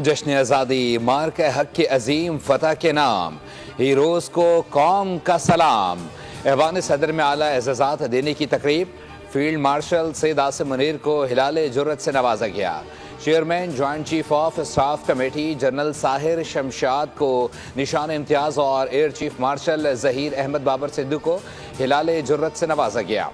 जश्न आज़ादी मार्क हक के अजीम फतह के नाम, हीरोज़ को कौम का सलाम। ऐवान सदर में आला एज़ाज़ात देने की तकरीब, फील्ड मार्शल सैयद आसिम मुनीर को हिलाल जुर्रत से नवाजा गया। Chairman joint chief of staff committee general Sahir Shamshad को निशान इम्तियाज और air chief marshal Zaheer Ahmed Babar Sidhu को हिलाल जुर्रत से नवाजा गया।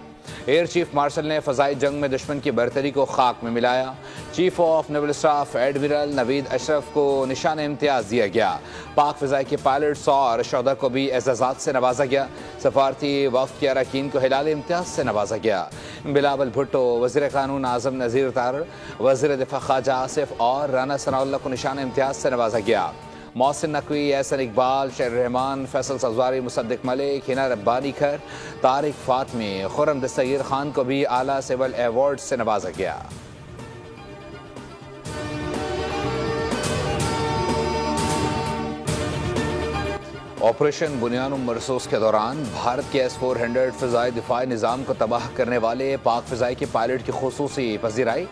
एयर चीफ मार्शल ने फ़ज़ाई जंग में दुश्मन की बरतरी को खाक में मिलाया। Chief of naval staff admiral Naveed Ashraf को निशान इम्तियाज़ दिया गया। पाक फ़ज़ाई के पायलट्स और शोहदा को भी एज़ाज़ात से नवाजा गया। सफारती वफ़द के अरकान को हिलाल इम्तियाज़ से नवाजा गया। बिलावल भुट्टो, वज़ीर क़ानून आज़म नज़ीर तारड़, वज़ीर दिफ़ा ख्वाजा आसिफ और राना सनाउल्लाह को निशान इम्तियाज़ से नवाजा गया। मोहसिन नकवी, एहसन इकबाल, शेर रहमान, फैसल सज़वारी, मुसद्दिक मलिक, हिना रब्बानी खर, तारिक फातमी, खुर्रम दस्तगीर खान को भी आला सिविल अवार्ड से नवाजा गया। ऑपरेशन बुनियान मरसूस के दौरान भारत के S-400 फ़िज़ाई दिफाई निज़ाम को तबाह करने वाले पाक फ़िज़ाई के पायलट की खुसूसी पज़ीराई।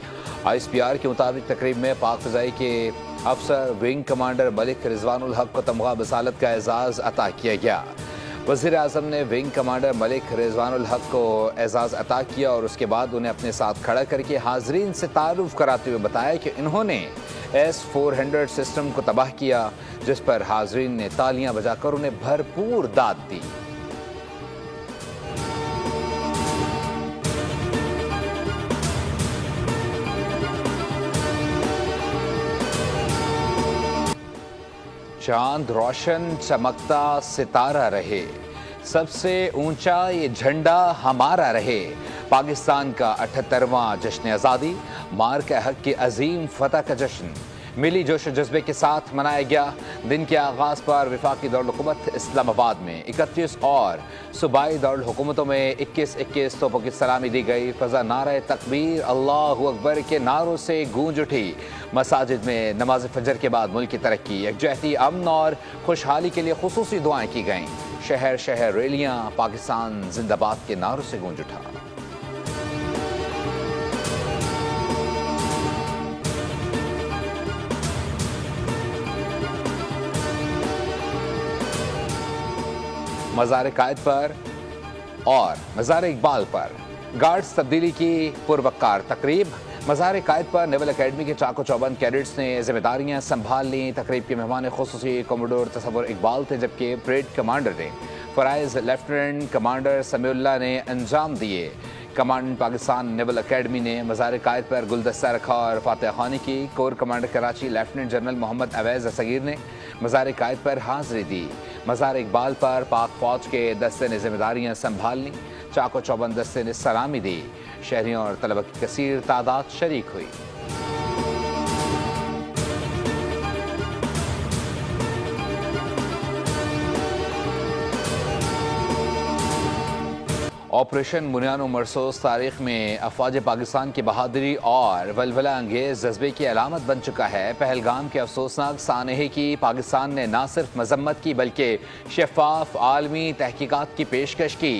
ISPR के मुताबिक तकरीब में पाक फ़िज़ाई के अफसर विंग कमांडर मलिक रिजवानुल हक को तमगा बसालत का एजाज़ अता किया गया। वज़ीर आज़म ने विंग कमांडर मलिक रिजवानुल हक को एजाज़ अता किया और उसके बाद उन्हें अपने साथ खड़ा करके हाज़रीन से तारुफ कराते हुए बताया कि इन्होंने S-400 सिस्टम को तबाह किया, जिस पर हाज़रीन ने तालियां बजाकर उन्हें भरपूर दाद दी। चांद रोशन चमकता सितारा रहे, सबसे ऊंचा ये झंडा हमारा रहे। पाकिस्तान का 78वां जश्न आज़ादी मार्क हक की अजीम फतह का जश्न मिली जोश जज्बे के साथ मनाया गया। दिन के आगाज़ पर वफाकी दारुल-हुकूमत इस्लामाबाद में 31 और सूबाई दारुल-हुकूमतों में 21-21 तोपों की सलामी दी गई। फ़ज़ा नारे तकबीर, अल्लाहु अकबर के नारों से गूंज उठी। मसाजिद में नमाज फजर के बाद मुल्क की तरक्की, यकजहती, अमन और खुशहाली के लिए खुसूसी दुआएं की गईं। शहर शहर रैलियां पाकिस्तान जिंदाबाद के नारों से गूंज उठा। मज़ार कायद पर और मज़ार इकबाल पर गार्ड्स तब्दीली की पुरवकार तकरीब। मज़ार कायद पर नेवल अकेडमी के चाको चौबंद कैडेट्स ने जिम्मेदारियां संभाल ली। तकरीब के मेहमान खुसूसी कमोडोर तसव्वुर इकबाल थे, जबकि परेड कमांडर ने फ़राइज़ लेफ्टिनेंट कमांडर समीउल्लाह ने अंजाम दिए। कमांडेंट पाकिस्तान नेवल अकेडमी ने मज़ार कायद पर गुलदस्ता रखा और फातह ख़्वानी की। Core commander Karachi lieutenant general Mohammad Awais Asghir ने मज़ार कायद पर हाज़िरी दी। मज़ार इकबाल पर पाक फ़ौज के दस्ते ने जिम्मेदारियाँ संभाल लीं। चाको चौबंद दस्ते ने सलामी दी। शहरियों और तलबा की कसीर तादाद शरीक हुई। ऑपरेशन बुनियान मरसूस तारीख में अफवाज पाकिस्तान की बहादुरी और वलवला अंगेज जज्बे की अलामत बन चुका है। पहलगाम के अफसोसनाक सानहे की पाकिस्तान ने न सिर्फ मजम्मत की बल्कि शफाफ आलमी तहकीकात की पेशकश की।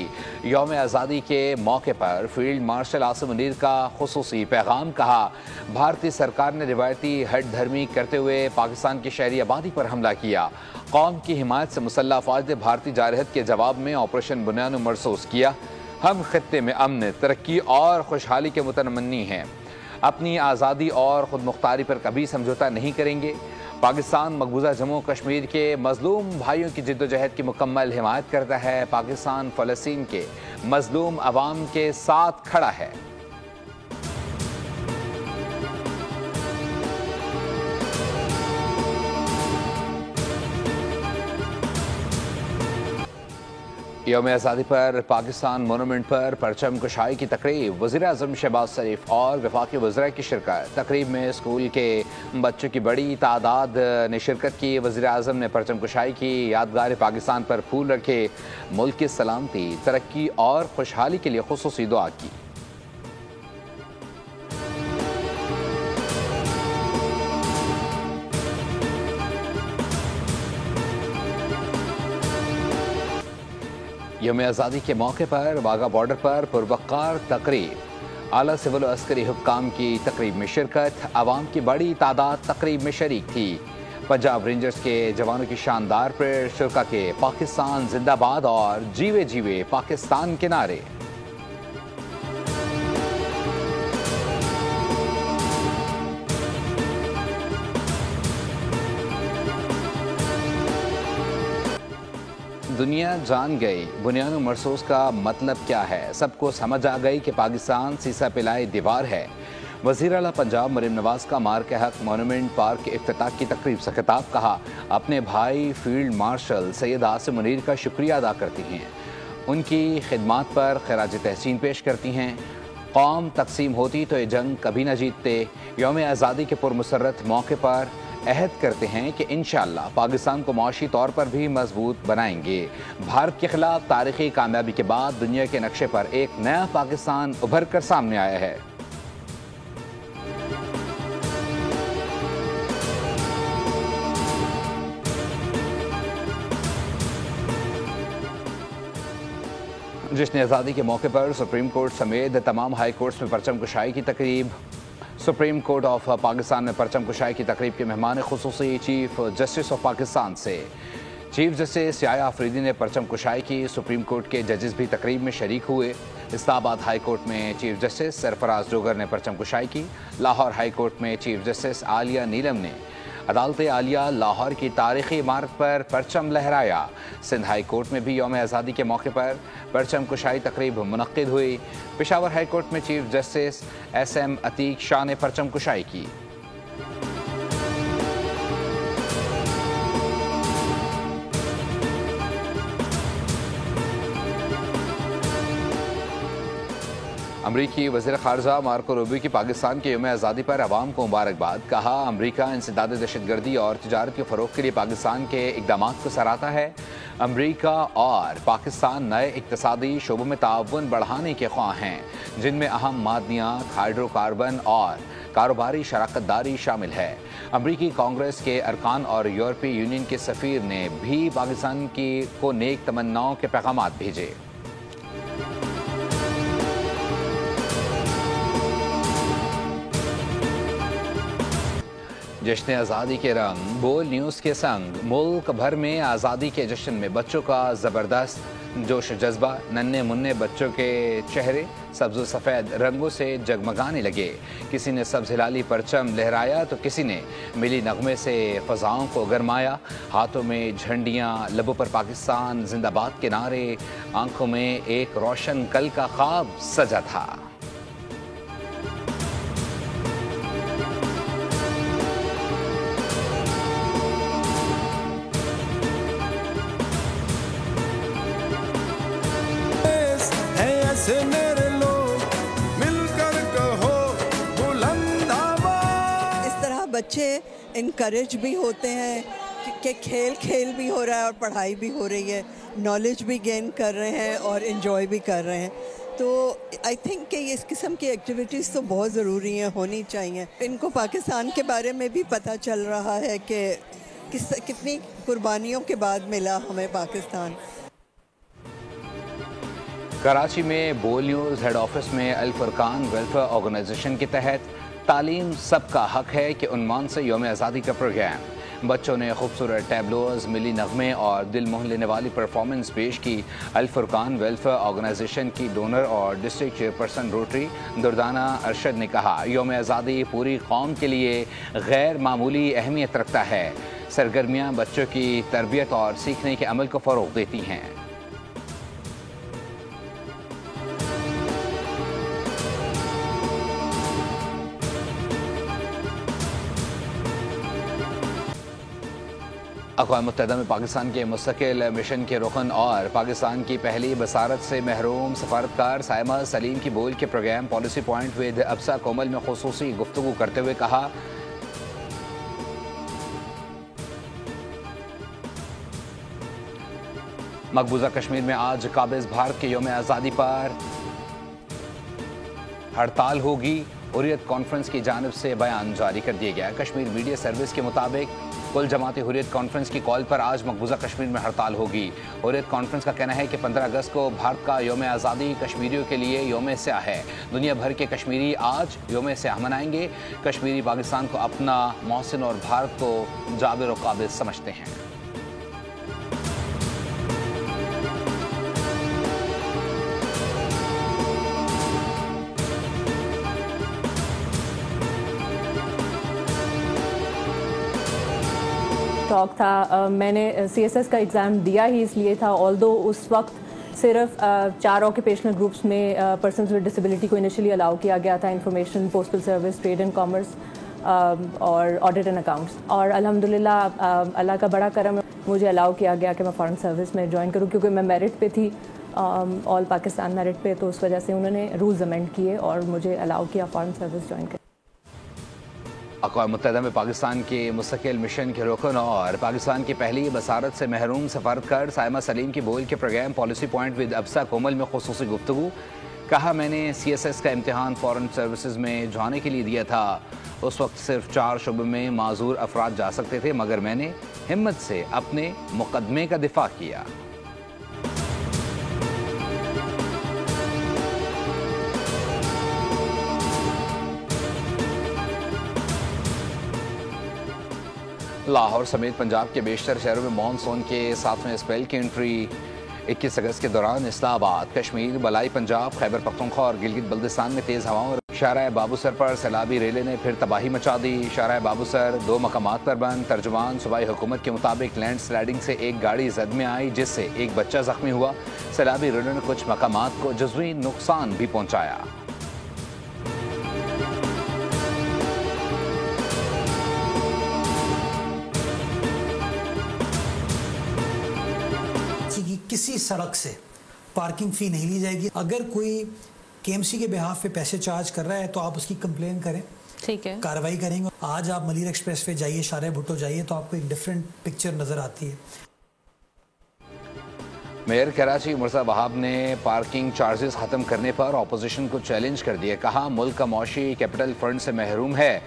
यौम आज़ादी के मौके पर फील्ड मार्शल आसिम मुनीर का खुसूसी पैगाम, कहा भारतीय सरकार ने रिवायती हट धर्मी करते हुए पाकिस्तान की शहरी आबादी पर हमला किया। कौम की हिमायत से मुसल्लह अफवाज ने भारतीय जारहत के जवाब में ऑपरेशन बुनियान मरसूस किया। हम खित्ते में अमन, तरक्की और खुशहाली के मुतमन्नी हैं। अपनी आज़ादी और ख़ुद मुख्तारी पर कभी समझौता नहीं करेंगे। पाकिस्तान मकबूजा जम्मू कश्मीर के मजलूम भाइयों की जिद्दोजहद की मुकम्मल हिमायत करता है। पाकिस्तान फ़लस्तीन के मजलूम अवाम के साथ खड़ा है। यौम आज़ादी पर पाकिस्तान मोनूमेंट पर परचम कुशाई की तकरीब। वज़ीर आज़म शहबाज शरीफ और वफाकी वज़रा की शिरकत। तकरीब में स्कूल के बच्चों की बड़ी तादाद ने शिरकत की। वज़ीर आज़म ने परचम कुशाई की, यादगार पाकिस्तान पर फूल रखे, मुल्क की सलामती, तरक्की और खुशहाली के लिए खुसूसी दुआ की। यौम आज़ादी के मौके पर वाघा बॉर्डर पर पुरवकार तकरीब। आला सिविल और अस्करी हुक्काम की तकरीब में शिरकत, आवाम की बड़ी तादाद तकरीब में शरीक थी। पंजाब रेंजर्स के जवानों की शानदार परेड, शुरका के पाकिस्तान जिंदाबाद और जीवे जीवे पाकिस्तान के नारे। दुनिया जान गई बुनियाद मरसूस का मतलब क्या है। सबको समझ आ गई कि पाकिस्तान सीसा पिलाई दीवार है। वज़ीर आला पंजाब मरीम नवाज का मार के हक मोनूमेंट पार्क के इफ्तिताह की तकरीब से खिताब, कहा अपने भाई फील्ड मार्शल सैयद आसिम मुनीर का शुक्रिया अदा करती हैं, उनकी खिदमात पर खराज तहसीन पेश करती हैं। कौम तकसीम होती तो ये जंग कभी न जीतते। यौम आज़ादी के पुरमसरत मौके पर अहद करते हैं कि इंशाअल्लाह पाकिस्तान को माशी तौर पर भी मजबूत बनाएंगे। भारत के खिलाफ तारीखी कामयाबी के बाद दुनिया के नक्शे पर एक नया पाकिस्तान उभर कर सामने आया है। जश्न आज़ादी के मौके पर सुप्रीम कोर्ट समेत तमाम हाई कोर्ट्स में परचम कुशाई की तकरीब। सुप्रीम कोर्ट ऑफ पाकिस्तान में परचम कुशाई की तकरीब के मेहमान खुसूसी चीफ जस्टिस ऑफ पाकिस्तान से चीफ जस्टिस याया आफरीदी ने परचम कुशाई की। सुप्रीम कोर्ट के जजेस भी तकरीब में शरीक हुए। इस्लामाबाद हाई कोर्ट में चीफ जस्टिस सरफराज जोगर ने परचम कुशाई की। लाहौर हाई कोर्ट में चीफ जस्टिस आलिया नीलम ने अदालत आलिया लाहौर की तारीखी इमारत पर परचम लहराया। सिंध हाई कोर्ट में भी यौम आज़ादी के मौके पर परचम कुशाई तकरीब मुनक्किद हुई। पेशावर हाई कोर्ट में chief justice SM Atiq Shah ने परचम कुशाई की। अमरीकी वज़ीर ख़ारजा मार्को रूबियो की पाकिस्तान के यौम आज़ादी पर अवाम को मुबारकबाद, कहा अमरीका इंसदाद दहशतगर्दी और तिजारत के फ़रोग़ के लिए पाकिस्तान के इक़दामात को सराहता है। अमरीका और पाकिस्तान नए इक़्तिसादी शोबों में ताउन बढ़ाने के ख्वाह हैं, जिनमें अहम मादनियात, हाइड्रोकार्बन और कारोबारी शराकतदारी शामिल है। अमरीकी कांग्रेस के अरकान और यूरोपीय यूनियन के सफ़ीर ने भी पाकिस्तान को नेक तमन्नाओं के पैगामात भेजे। जश्न आज़ादी के रंग बोल न्यूज़ के संग मुल्क भर में आज़ादी के जश्न में बच्चों का ज़बरदस्त जोश जज्बा। नन्हे मुन्ने बच्चों के चेहरे सब्ज़ सफ़ेद रंगों से जगमगाने लगे। किसी ने सब्ज़ हिलाली परचम लहराया तो किसी ने मिली नगमे से फ़ज़ाओं को गरमाया। हाथों में झंडियाँ, लबों पर पाकिस्तान जिंदाबाद के नारे, आंखों में एक रोशन कल का ख्वाब सजा था। से मेरे लोग मिलकर कहो बुलंद आवाज़। इस तरह बच्चे इनकरेज भी होते हैं कि खेल खेल भी हो रहा है और पढ़ाई भी हो रही है, नॉलेज भी गेन कर रहे हैं और इन्जॉय भी कर रहे हैं। तो आई थिंक कि इस किस्म की एक्टिविटीज़ तो बहुत ज़रूरी हैं, होनी चाहिए। इनको पाकिस्तान के बारे में भी पता चल रहा है कि कितनी कुर्बानियों के बाद मिला हमें पाकिस्तान। कराची में बोल न्यूज़ हेड ऑफिस में अल फुरकान वेलफेयर ऑर्गेनाइजेशन के तहत तालीम सबका हक है के उन्वान से यौम आज़ादी का प्रोग्राम। बच्चों ने खूबसूरत टैबलोज, मिली नगमे और दिल मोह लेने वाली परफॉर्मेंस पेश की। अल फुरकान वेलफेयर ऑर्गेनाइजेशन की डोनर और district chairperson rotary Durdana Arshad ने कहा यौम आज़ादी पूरी कौम के लिए गैर मामूली अहमियत रखता है। सरगर्मियाँ बच्चों की तरबियत और सीखने के अमल को फ़रोग़ देती हैं। अक़वाम मुत्तहिदा में पाकिस्तान के मुस्तकिल मिशन के रुकन और पाकिस्तान की पहली बसारत से महरूम सफारतकार साइमा सलीम की बोल के प्रोग्राम पॉलिसी पॉइंट विद अब्सा कोमल में खुसूसी गुफ्तगू करते हुए कहा मकबूजा कश्मीर में आज काबिज भारत के यौम आज़ादी पर हड़ताल होगी। हुर्रियत कॉन्फ्रेंस की जानिब से बयान जारी कर दिया गया। कश्मीर मीडिया सर्विस के मुताबिक कुल जमाती हुर्रियत कॉन्फ्रेंस की कॉल पर आज मकबूजा कश्मीर में हड़ताल होगी। हुर्रियत कॉन्फ्रेंस का कहना है कि 15 अगस्त को भारत का यौम आज़ादी कश्मीरियों के लिए यौम स्याह है। दुनिया भर के कश्मीरी आज यौम स्याह मनाएंगे। कश्मीरी पाकिस्तान को अपना मोहसिन और भारत को जाबिर और काबिल समझते हैं। शौक था। मैंने CSS का एग्ज़ाम दिया ही इसलिए था, ऑल्दो उस वक्त सिर्फ 4 ऑक्यूपेशनल ग्रुप्स में पर्सन्स विद डिसेबिलिटी को इनिशियली अलाउ किया गया था, information, postal service, trade and commerce और ऑडिट एंड अकाउंट्स। और अल्हम्दुलिल्लाह अल्लाह का बड़ा करम मुझे अलाउ किया गया कि मैं फ़ॉरेन सर्विस में ज्वाइन करूँ, क्योंकि मैं मेरिट पे थी, ऑल पाकिस्तान मेरिट पे, तो उस वजह से उन्होंने रूल्स अमेंड किए और मुझे अलाउ किया फ़ॉरेन सर्विस ज्वाइन कर। अक़वाम मुत्तहिदा में पाकिस्तान के मुस्तकिल मिशन के रुकन और पाकिस्तान की पहली बसारत से महरूम सफारतकार साइमा सलीम की बोल के प्रोग्राम पॉलिसी पॉइंट विद अब्सा कोमल में खुसूसी गुफ्तगू। कहा, मैंने CSS का इम्तिहान फ़ॉरेन सर्विसेज में जाने के लिए दिया था। उस वक्त सिर्फ 4 शुबों में माजूर अफराद जा सकते थे, मगर मैंने हिम्मत से अपने मुकदमे का दिफा किया। लाहौर समेत पंजाब के बेशतर शहरों में मानसून के 7वें स्पेल की एंट्री। 21 अगस्त के दौरान इस्लामाबाद, कश्मीर, मलाई पंजाब, खैबर पख्तूनख्वा और गिलगित बल्दिस्तान में तेज़ हवाओं और शाहराह बाबूसर पर सैलाबी रेले ने फिर तबाही मचा दी। शाहराह बाबूसर 2 मकामात पर बंद। तर्जुमान सूबाई हुकूमत के मुताबिक लैंड स्लाइडिंग से एक गाड़ी जद में आई, जिससे एक बच्चा जख्मी हुआ। सैलाबी रेले ने कुछ मकामात को जुज़वी नुकसान भी पहुँचाया। किसी सड़क से पार्किंग फ़ी नहीं ली जाएगी। अगर कोई KMC के बिहाफ पे पैसे चार्ज कर रहा है तो आप उसकी कंप्लेन करें, ठीक है, कार्रवाई करेंगे। आज आप मलिर एक्सप्रेस पे जाइए, शाहराह भुट्टो जाइए, तो आपको एक डिफरेंट पिक्चर नज़र आती है। मेयर कराची मुर्जा वहाब ने पार्किंग चार्जेस ख़त्म करने पर अपोजिशन को चैलेंज कर दिया। कहा, मुल्क का मौशी कैपिटल फंड से महरूम है।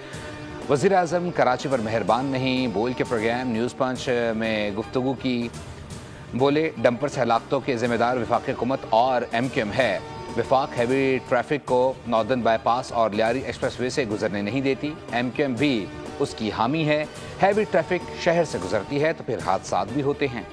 वज़ीर आज़म कराची पर मेहरबान नहीं। बोल के प्रोग्राम न्यूज़ पंच में गुफ्तगू की। बोले, डंपर से हलाकतों के जिम्मेदार वफाकी हुकूमत और MQM है। वफाक हैवी ट्रैफिक को नॉर्दर्न बाईपास और लियारी एक्सप्रेसवे से गुजरने नहीं देती। MQM भी उसकी हामी है। हैवी ट्रैफिक शहर से गुजरती है तो फिर हादसात भी होते हैं।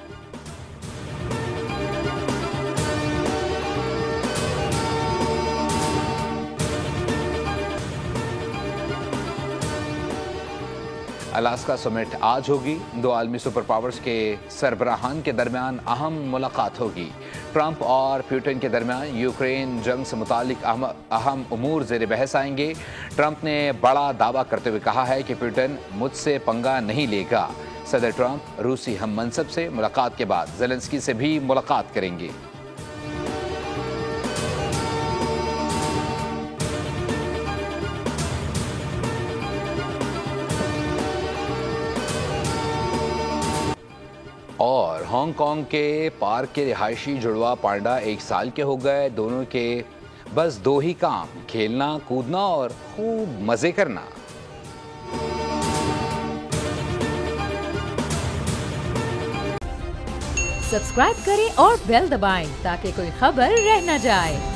अलास्का समिट आज होगी। 2 आलमी सुपर पावर्स के सरबराहान के दरमियान अहम मुलाकात होगी। ट्रंप और पुतिन के दरमियान यूक्रेन जंग से मुतालिक अहम उमूर ज़ेर बहस आएंगे। ट्रंप ने बड़ा दावा करते हुए कहा है कि पुतिन मुझसे पंगा नहीं लेगा। सदर ट्रंप रूसी हम मनसब से मुलाकात के बाद ज़ेलेंस्की से भी मुलाकात करेंगे। और हांगकांग के पार्क के रिहायशी जुड़वा पांडा 1 साल के हो गए। दोनों के बस 2 ही काम, खेलना, कूदना और खूब मजे करना। सब्सक्राइब करें और बेल दबाएं ताकि कोई खबर रह न जाए।